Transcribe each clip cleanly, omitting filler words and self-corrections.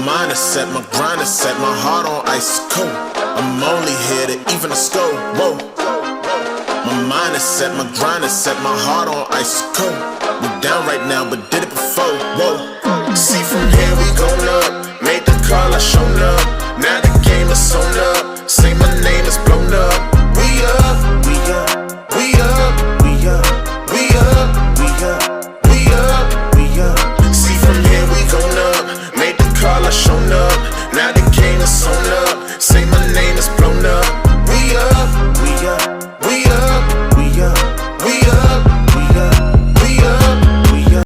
mind is set, my grind is set, my heart on ice cold. I'm only here to even a score. Whoa. My mind is set, my grind is set, my heart on ice cold. We down right now, but did it before. Whoa. See from here we gon' up. Made the call, I shown up. Now the game is sewn up. Say my name is blown up. We up, we up, we up, we up, we up, we up, we up, we up. See from here we gon' up. Made the call, I shown up. Now the game is sewn up. Say my name is blown up. We up, we up, we up, we up, we up, we up, we up, we up.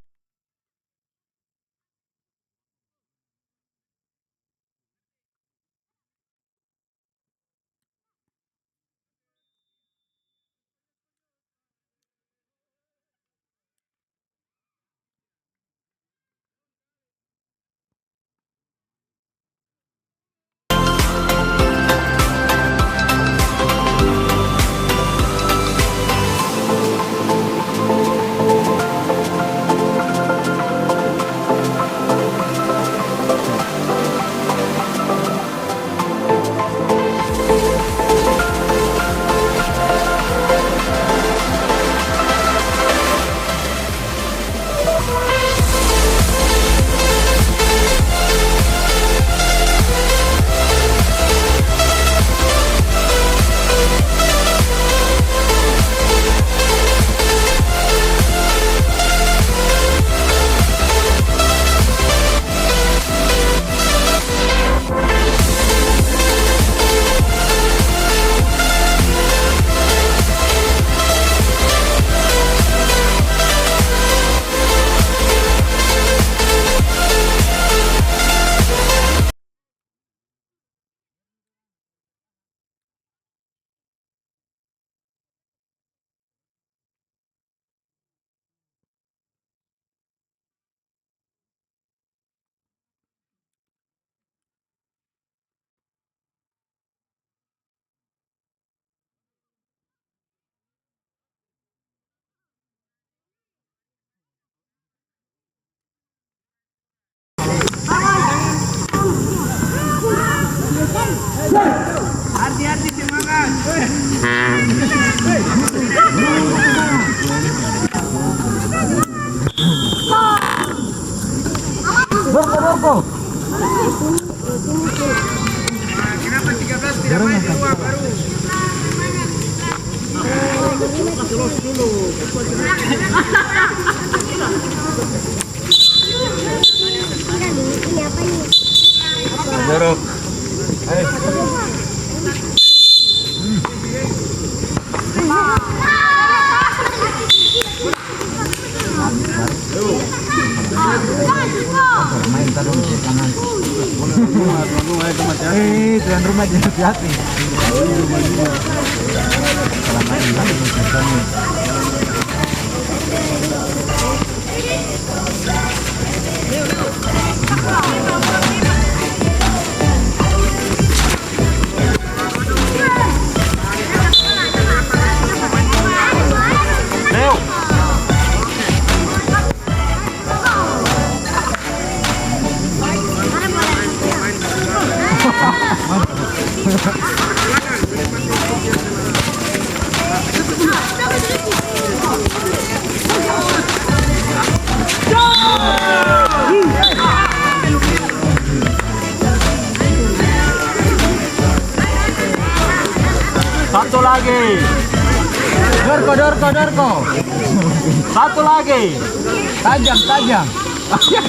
Hati-hati semangat. Dorko. Kenapa 13 tidak main di luar baru? Dorok. Main tarung di kanan. Tuan rumah jangan hati-hati. Kalau main tarung Satu lagi. Dorko. Satu lagi. Tajam. Oke.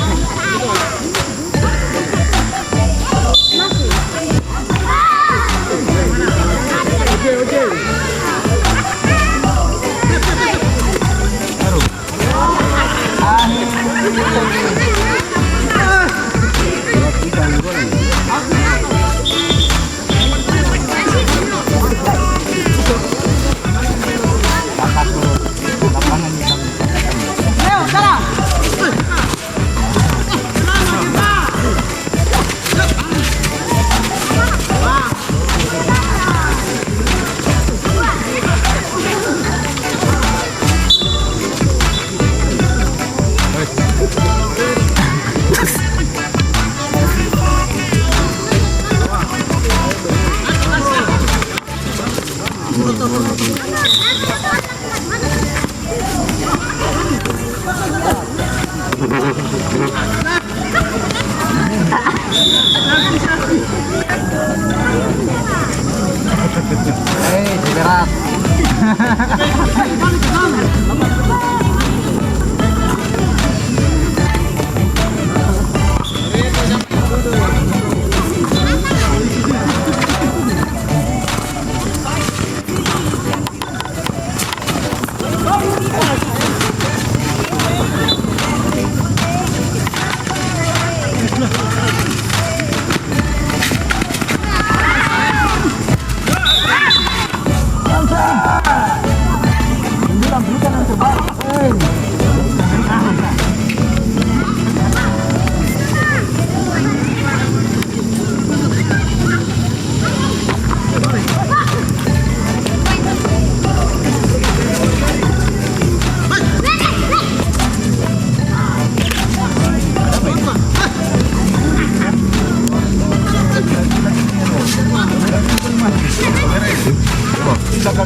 Berat.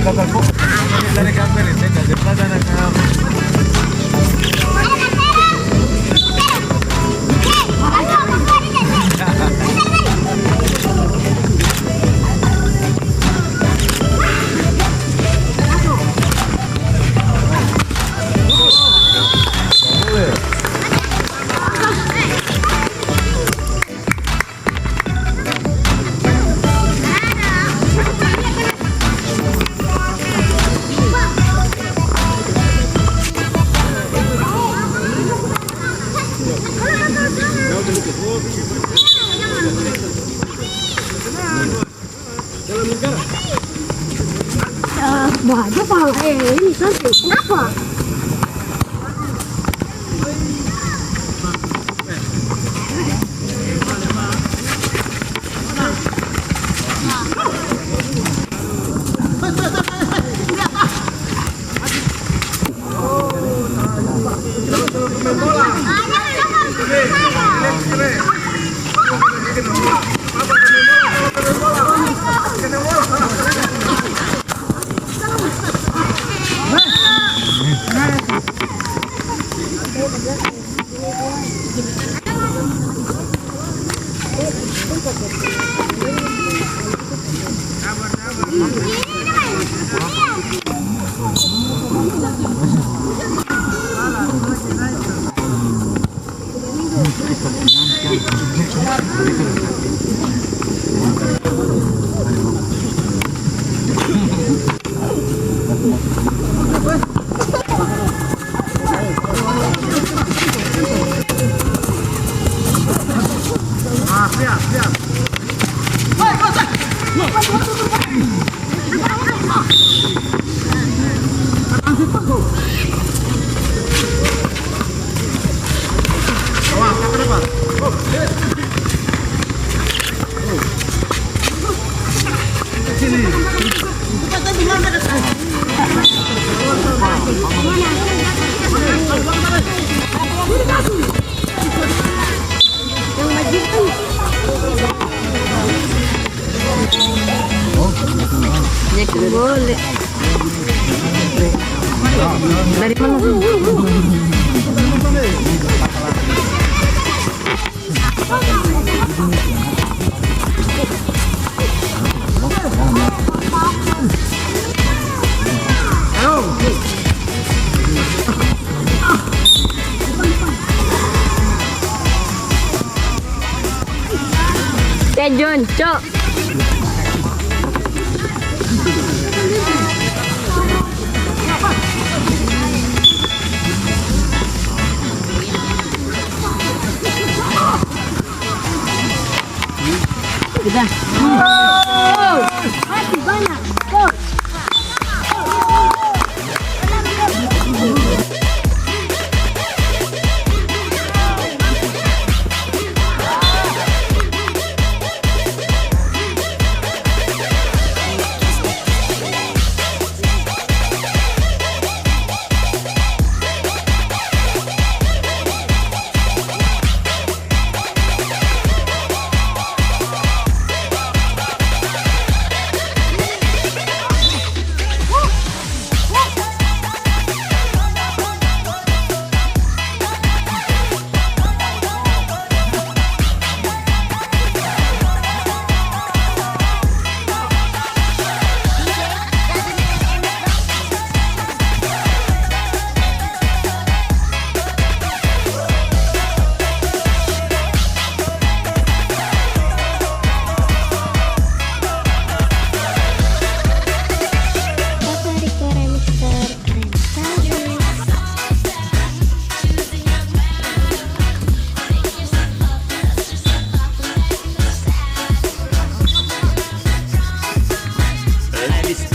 Gagal po. Dari kamera, saya gagal pada nak. Banyak Pak, ini sampai kenapa? Boleh. Dari mana? John, Cok. Udah. Masih banyak. it.